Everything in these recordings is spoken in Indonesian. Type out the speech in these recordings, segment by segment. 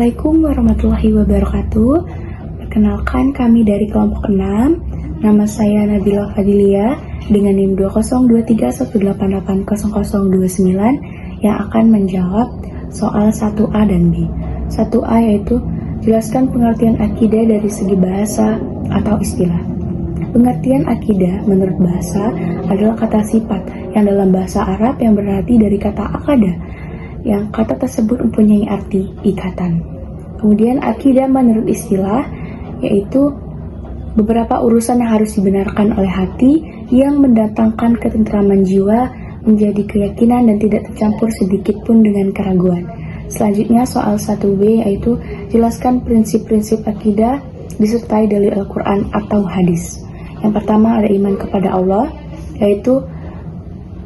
Assalamualaikum warahmatullahi wabarakatuh. Perkenalkan, kami dari kelompok 6. Nama saya Nabila Fadilia dengan NIM 20231880029 yang akan menjawab soal 1A dan B. 1A yaitu jelaskan pengertian akidah dari segi bahasa atau istilah. Pengertian akidah menurut bahasa adalah kata sifat yang dalam bahasa Arab yang berarti dari kata akada, yang kata tersebut mempunyai arti ikatan. Kemudian akidah menurut istilah yaitu beberapa urusan yang harus dibenarkan oleh hati yang mendatangkan ketentraman jiwa menjadi keyakinan dan tidak tercampur sedikit pun dengan keraguan. Selanjutnya soal 1B yaitu jelaskan prinsip-prinsip akidah disertai dalil Al-Quran atau hadis. Yang pertama ada iman kepada Allah, yaitu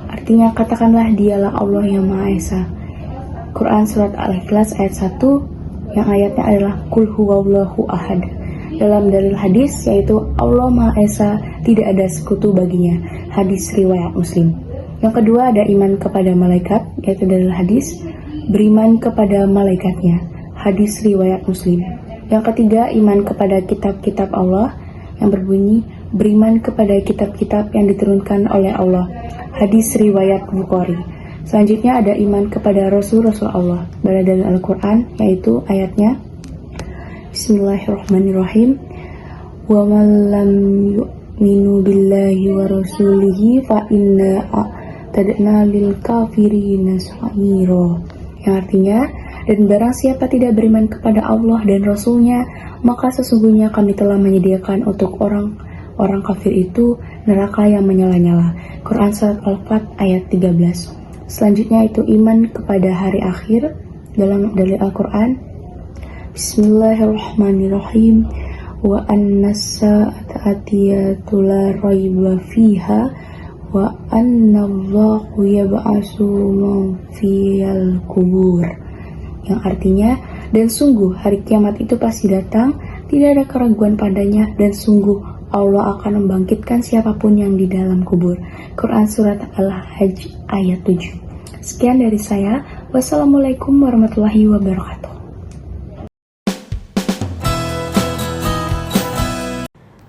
artinya katakanlah dialah Allah yang Maha Esa. Quran Surat Al-Ikhlas ayat 1 yang ayatnya adalah Qul huwallahu ahad. Dalam dalil hadis yaitu Allah Maha Esa, tidak ada sekutu baginya. Hadis riwayat Muslim. Yang kedua ada iman kepada malaikat, yaitu dalil hadis beriman kepada malaikatnya. Hadis riwayat Muslim. Yang ketiga iman kepada kitab-kitab Allah yang berbunyi beriman kepada kitab-kitab yang diturunkan oleh Allah. Hadis riwayat Bukhari. Selanjutnya ada iman kepada Rasul-Rasul Allah pada dalil Al-Quran yaitu ayatnya Bismillahirrahmanirrahim. Wa man lam yu'minu billahi wa rasulihi fa inna a'tadna lil kafirina sa'ira. Yang artinya, dan barang siapa tidak beriman kepada Allah dan Rasulnya, maka sesungguhnya kami telah menyediakan untuk orang kafir itu neraka yang menyala-nyala. Quran Surat Al-Fat ayat 13. Selanjutnya itu iman kepada hari akhir dalam dalil Al-Quran. Bismillahirrahmanirrahim. Wa annas-sa'ata atiyatu la raiba fiha wa annallahu yab'atsu man fil kubur. Yang artinya, dan sungguh hari kiamat itu pasti datang, tidak ada keraguan padanya, dan sungguh Allah akan membangkitkan siapapun yang di dalam kubur. Quran Surat Al-Hajj ayat 7. Sekian dari saya. Wassalamualaikum warahmatullahi wabarakatuh.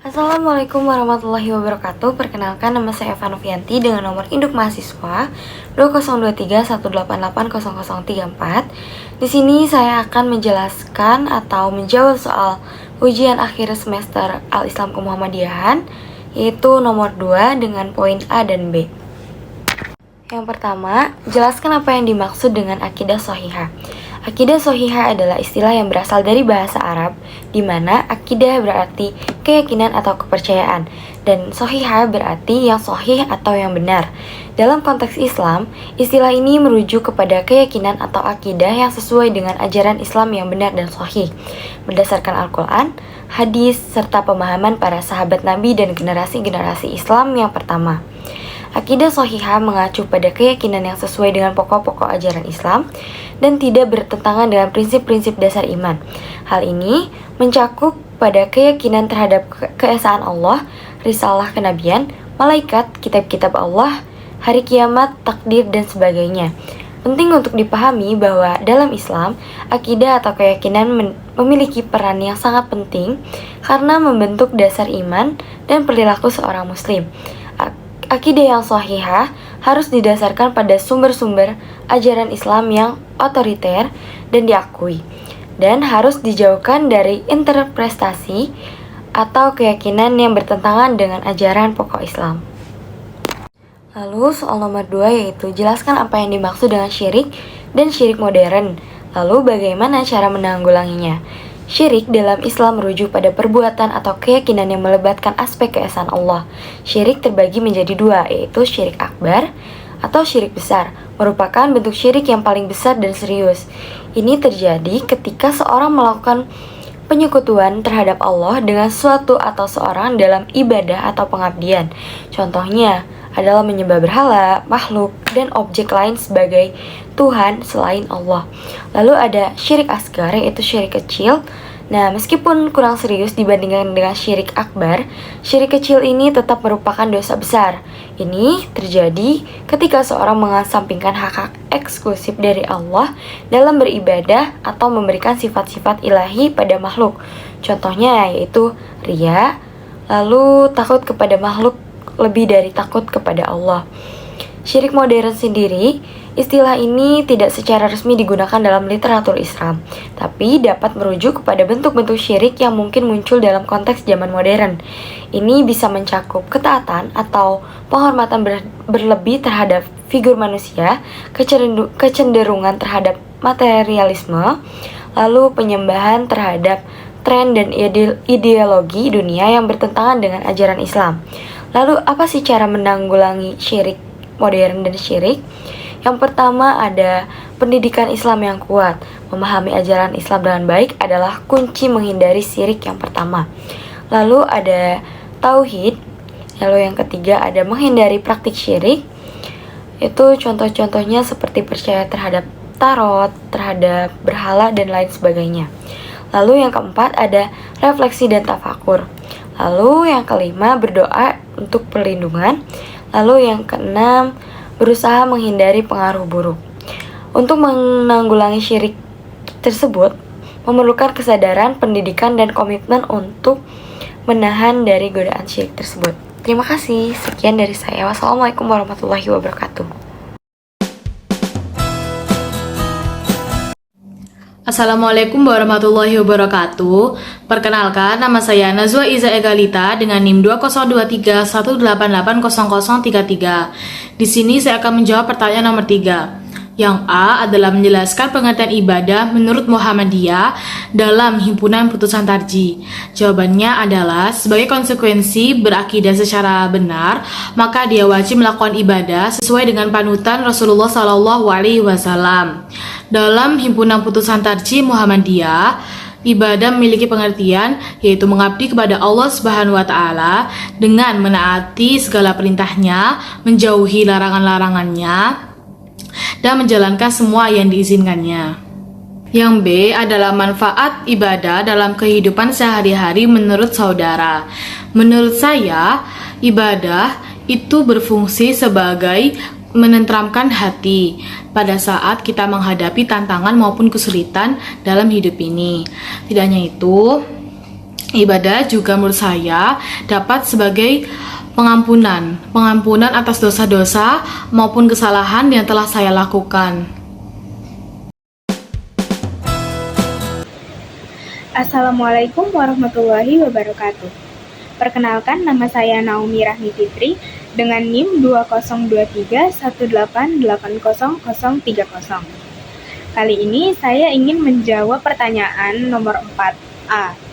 Assalamualaikum warahmatullahi wabarakatuh. Perkenalkan, nama saya Eva Novianti dengan nomor induk mahasiswa 2023188034. Di sini saya akan menjelaskan atau menjawab soal ujian akhir semester Al-Islam Kemuhammadiyahan, yaitu nomor 2 dengan poin A dan B. Yang pertama, jelaskan apa yang dimaksud dengan akidah shahihah. Akidah shahihah adalah istilah yang berasal dari bahasa Arab, di mana akidah berarti keyakinan atau kepercayaan, dan shahihah berarti yang sahih atau yang benar. Dalam konteks Islam, istilah ini merujuk kepada keyakinan atau akidah yang sesuai dengan ajaran Islam yang benar dan sahih, berdasarkan Al-Quran, hadis, serta pemahaman para sahabat Nabi dan generasi-generasi Islam yang pertama. Akidah shahihah mengacu pada keyakinan yang sesuai dengan pokok-pokok ajaran Islam dan tidak bertentangan dengan prinsip-prinsip dasar iman. Hal ini mencakup pada keyakinan terhadap keesaan Allah, risalah kenabian, malaikat, kitab-kitab Allah, hari kiamat, takdir, dan sebagainya. Penting untuk dipahami bahwa dalam Islam, akidah atau keyakinan memiliki peran yang sangat penting karena membentuk dasar iman dan perilaku seorang muslim. Akidah yang shahihah harus didasarkan pada sumber-sumber ajaran Islam yang otoriter dan diakui, dan harus dijauhkan dari interpretasi atau keyakinan yang bertentangan dengan ajaran pokok Islam. Lalu soal nomor 2 yaitu jelaskan apa yang dimaksud dengan syirik dan syirik modern. Lalu bagaimana cara menanggulanginya? Syirik dalam Islam merujuk pada perbuatan atau keyakinan yang melibatkan aspek keesaan Allah. Syirik terbagi menjadi 2, yaitu syirik akbar atau syirik besar, merupakan bentuk syirik yang paling besar dan serius. Ini terjadi ketika seorang melakukan penyekutuan terhadap Allah dengan suatu atau seorang dalam ibadah atau pengabdian. Contohnya adalah menyembah berhala, makhluk, dan objek lain sebagai Tuhan selain Allah. Lalu ada syirik asgar, yaitu syirik kecil, Nah, meskipun kurang serius dibandingkan dengan syirik akbar, syirik kecil ini tetap merupakan dosa besar. Ini terjadi ketika seorang mengesampingkan hak-hak eksklusif dari Allah dalam beribadah atau memberikan sifat-sifat ilahi pada makhluk. Contohnya yaitu riya, lalu takut kepada makhluk lebih dari takut kepada Allah. Syirik modern sendiri, istilah ini tidak secara resmi digunakan dalam literatur Islam, tapi dapat merujuk kepada bentuk-bentuk syirik yang mungkin muncul dalam konteks zaman modern. Ini bisa mencakup ketaatan atau penghormatan berlebih terhadap figur manusia, kecenderungan terhadap materialisme, lalu penyembahan terhadap tren dan ideologi dunia yang bertentangan dengan ajaran Islam. Lalu apa sih cara menanggulangi syirik modern dan syirik? Yang pertama ada pendidikan Islam yang kuat. Memahami ajaran Islam dengan baik adalah kunci menghindari syirik yang pertama. Lalu ada tauhid. Lalu yang ketiga ada menghindari praktik syirik. Itu contoh-contohnya seperti percaya terhadap tarot, terhadap berhala dan lain sebagainya. Lalu yang keempat ada refleksi dan tafakur. Lalu yang kelima berdoa untuk perlindungan. Lalu yang keenam berusaha menghindari pengaruh buruk. Untuk menanggulangi syirik tersebut memerlukan kesadaran, pendidikan, dan komitmen untuk menahan dari godaan syirik tersebut. Terima kasih. Sekian dari saya. Wassalamualaikum warahmatullahi wabarakatuh. Assalamualaikum warahmatullahi wabarakatuh. Perkenalkan, nama saya Nazwa Iza Egalita dengan NIM 202318880033. Di sini saya akan menjawab pertanyaan nomor 3. Yang A adalah menjelaskan pengertian ibadah menurut Muhammadiyah dalam Himpunan Putusan Tarjih. Jawabannya adalah sebagai konsekuensi berakidah secara benar, maka dia wajib melakukan ibadah sesuai dengan panutan Rasulullah SAW. Dalam Himpunan Putusan Tarjih Muhammadiyah, ibadah memiliki pengertian yaitu mengabdi kepada Allah Subhanahu wa taala dengan menaati segala perintahnya, menjauhi larangan-larangannya, dan menjalankan semua yang diizinkannya. Yang B adalah manfaat ibadah dalam kehidupan sehari-hari menurut saudara. Menurut saya, ibadah itu berfungsi sebagai menenteramkan hati pada saat kita menghadapi tantangan maupun kesulitan dalam hidup ini. Tidak hanya itu, ibadah juga menurut saya dapat sebagai pengampunan atas dosa-dosa maupun kesalahan yang telah saya lakukan. Assalamualaikum warahmatullahi wabarakatuh. Perkenalkan, nama saya Naomi Rahmi Fitri dengan NIM 202318800030. Kali ini saya ingin menjawab pertanyaan nomor 4A.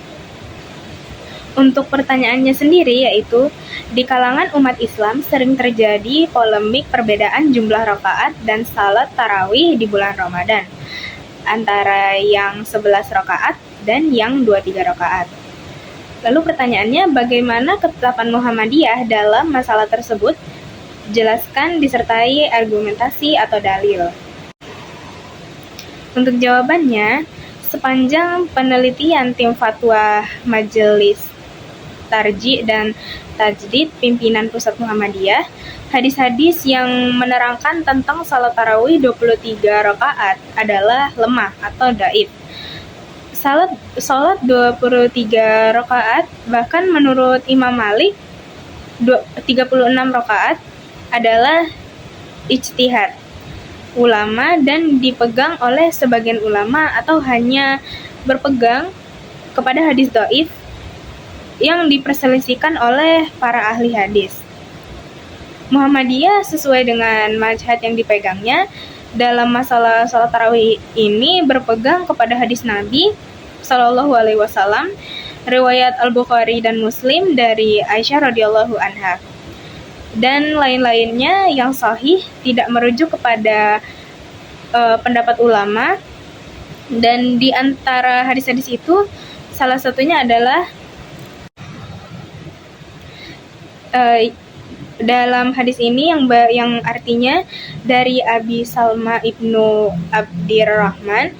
Untuk pertanyaannya sendiri yaitu, di kalangan umat Islam sering terjadi polemik perbedaan jumlah rakaat dan salat tarawih di bulan Ramadan, antara yang 11 rakaat dan yang 23 rakaat. Lalu pertanyaannya, bagaimana ketetapan Muhammadiyah dalam masalah tersebut? Jelaskan disertai argumentasi atau dalil. Untuk jawabannya, sepanjang penelitian tim fatwa Majelis Tarjih dan Tajdid Pimpinan Pusat Muhammadiyah, hadis-hadis yang menerangkan tentang salat tarawih 23 rakaat adalah lemah atau dhaif. Salat 23 rakaat, bahkan menurut Imam Malik 36 rakaat adalah ijtihad ulama dan dipegang oleh sebagian ulama atau hanya berpegang kepada hadis dhaif yang diperselisihkan oleh para ahli hadis. Muhammadiyah sesuai dengan mazhab yang dipegangnya dalam masalah salat tarawih ini berpegang kepada hadis Nabi Shallallahu Alaihi Wasallam, riwayat Al-Bukhari dan Muslim dari Aisyah radhiyallahu anha, dan lain-lainnya yang sahih, tidak merujuk kepada pendapat ulama. Dan di antara hadis-hadis itu salah satunya adalah dalam hadis ini yang artinya dari Abi Salma ibnu Abdirrahman,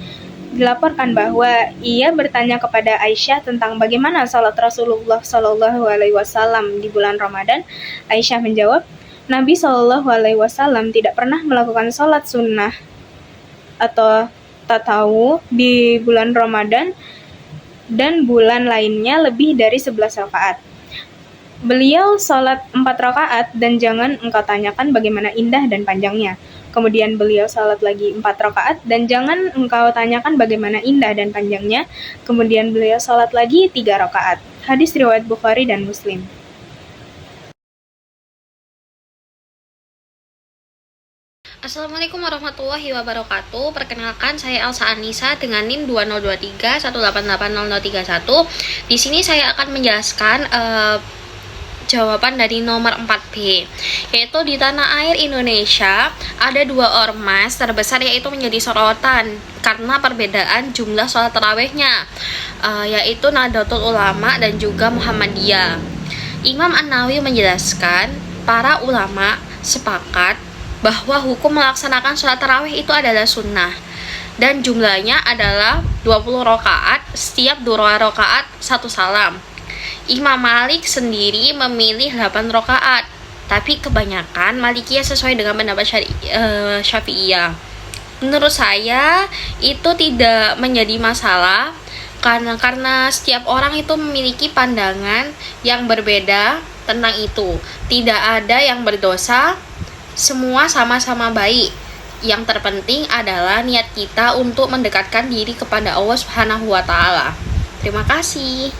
dilaporkan bahwa ia bertanya kepada Aisyah tentang bagaimana salat Rasulullah Shallallahu Alaihi Wasallam di bulan Ramadan. Aisyah menjawab, Nabi Shallallahu Alaihi Wasallam tidak pernah melakukan salat sunnah atau tatawu di bulan Ramadan dan bulan lainnya lebih dari 11 rakaat. Beliau salat 4 rakaat dan jangan engkau tanyakan bagaimana indah dan panjangnya. Kemudian beliau salat lagi 4 rakaat dan jangan engkau tanyakan bagaimana indah dan panjangnya. Kemudian beliau salat lagi 3 rakaat. Hadis riwayat Bukhari dan Muslim. Assalamualaikum warahmatullahi wabarakatuh. Perkenalkan, saya Elsa Anissa dengan NIM 2023 1880031. Di sini saya akan menjelaskan jawaban dari nomor 4B, yaitu di tanah air Indonesia ada 2 ormas terbesar yaitu menjadi sorotan karena perbedaan jumlah sholat tarawihnya, yaitu Nahdlatul Ulama dan juga Muhammadiyah. Imam An-Nawawi menjelaskan, para ulama sepakat bahwa hukum melaksanakan sholat tarawih itu adalah sunnah dan jumlahnya adalah 20 rakaat, setiap 2 rakaat 1 salam. Imam Malik sendiri memilih 8 rakaat, tapi kebanyakan Malikiyah sesuai dengan pendapat Syafi'iyah. Menurut saya itu tidak menjadi masalah karena setiap orang itu memiliki pandangan yang berbeda tentang itu. Tidak ada yang berdosa, semua sama-sama baik. Yang terpenting adalah niat kita untuk mendekatkan diri kepada Allah Subhanahu wa taala. Terima kasih.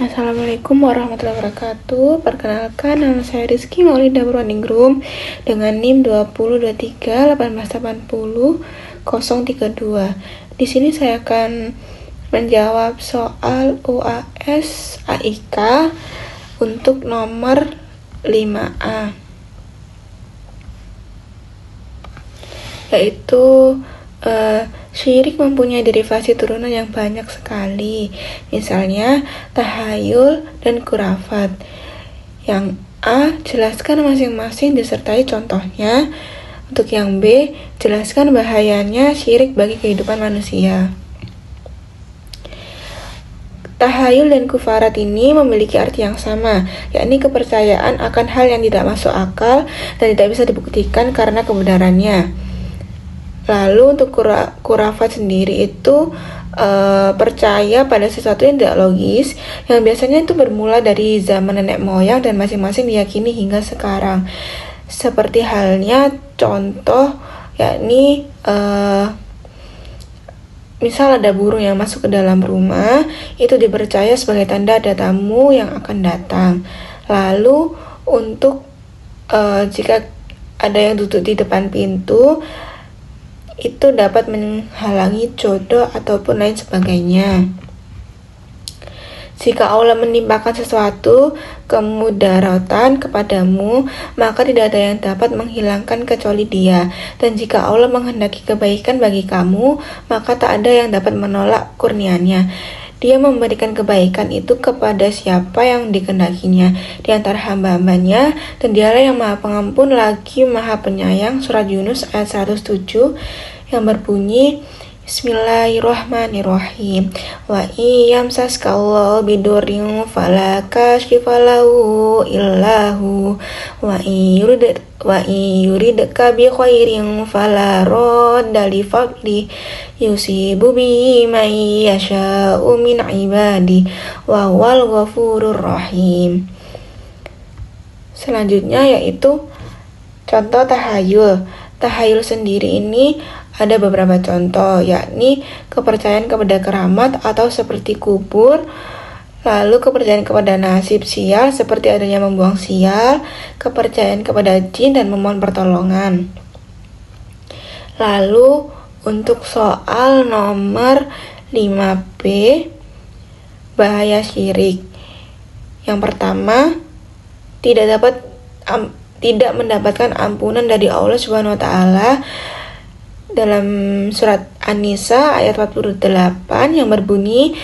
Assalamualaikum warahmatullahi wabarakatuh. Perkenalkan, nama saya Rizky Maulida Purwaningrum dengan NIM 2023 Di sini saya akan menjawab soal UAS AIK untuk nomor 5A, yaitu syirik mempunyai derivasi turunan yang banyak sekali, misalnya tahayul dan khurafat. Yang A, jelaskan masing-masing disertai contohnya. Untuk yang B, jelaskan bahayanya syirik bagi kehidupan manusia. Tahayul dan kufarat ini memiliki arti yang sama, yakni kepercayaan akan hal yang tidak masuk akal dan tidak bisa dibuktikan karena kebenarannya. Lalu untuk kurafat sendiri itu percaya pada sesuatu yang tidak logis, yang biasanya itu bermula dari zaman nenek moyang dan masing-masing diyakini hingga sekarang. Seperti halnya contoh, yakni misal ada burung yang masuk ke dalam rumah, itu dipercaya sebagai tanda ada tamu yang akan datang. Lalu untuk jika ada yang duduk di depan pintu, itu dapat menghalangi jodoh ataupun lain sebagainya. Jika Allah menimpakan sesuatu kemudaratan kepadamu, maka tidak ada yang dapat menghilangkan kecuali Dia. Dan jika Allah menghendaki kebaikan bagi kamu, maka tak ada yang dapat menolak kurnianya. Dia memberikan kebaikan itu kepada siapa yang dikehendakinya di antara hamba-hambanya, dan Dialah yang Maha Pengampun lagi Maha Penyayang. Surat Yunus ayat 107 yang berbunyi, Bismillahirrahmanirrahim. Wa iyamsaskallahu bidurin fala kashifa lahu illahu wa yuridka bi khairin fala radda li fadli yusibu bi man yasha'u min ibadi wa huwal ghafurur rahim. Selanjutnya yaitu contoh tahayul. Tahayul sendiri ini ada beberapa contoh, yakni kepercayaan kepada keramat atau seperti kubur, lalu kepercayaan kepada nasib sial seperti adanya membuang sial, kepercayaan kepada jin dan memohon pertolongan. Lalu untuk soal nomor 5B, bahaya syirik. Yang pertama, tidak mendapatkan ampunan dari Allah Subhanahu wa taala. Dalam surat An-Nisa ayat 48 yang berbunyi,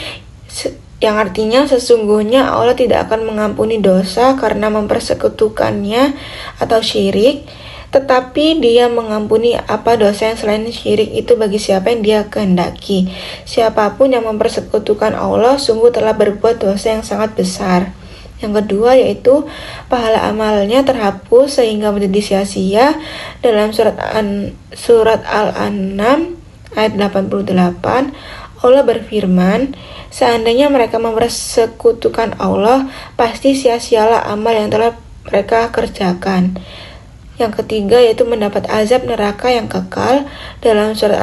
yang artinya sesungguhnya Allah tidak akan mengampuni dosa karena mempersekutukannya atau syirik, tetapi Dia mengampuni apa dosa yang selain syirik itu bagi siapa yang Dia kehendaki. Siapapun yang mempersekutukan Allah sungguh telah berbuat dosa yang sangat besar. Yang kedua yaitu pahala amalnya terhapus sehingga menjadi sia-sia. Dalam surat Al-An'am ayat 88, Allah berfirman, seandainya mereka mempersekutukan Allah, pasti sia-sialah amal yang telah mereka kerjakan. Yang ketiga yaitu mendapat azab neraka yang kekal dalam surat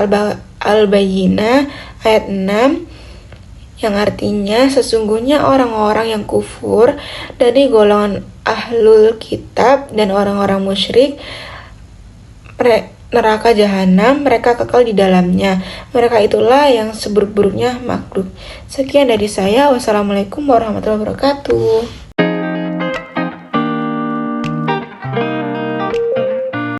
Al-Bayyinah ayat 6, yang artinya sesungguhnya orang-orang yang kufur dari golongan ahlul kitab dan orang-orang musyrik, neraka jahanam, mereka kekal di dalamnya. Mereka itulah yang seburuk-buruknya makhluk. Sekian dari saya. Wassalamualaikum warahmatullahi wabarakatuh.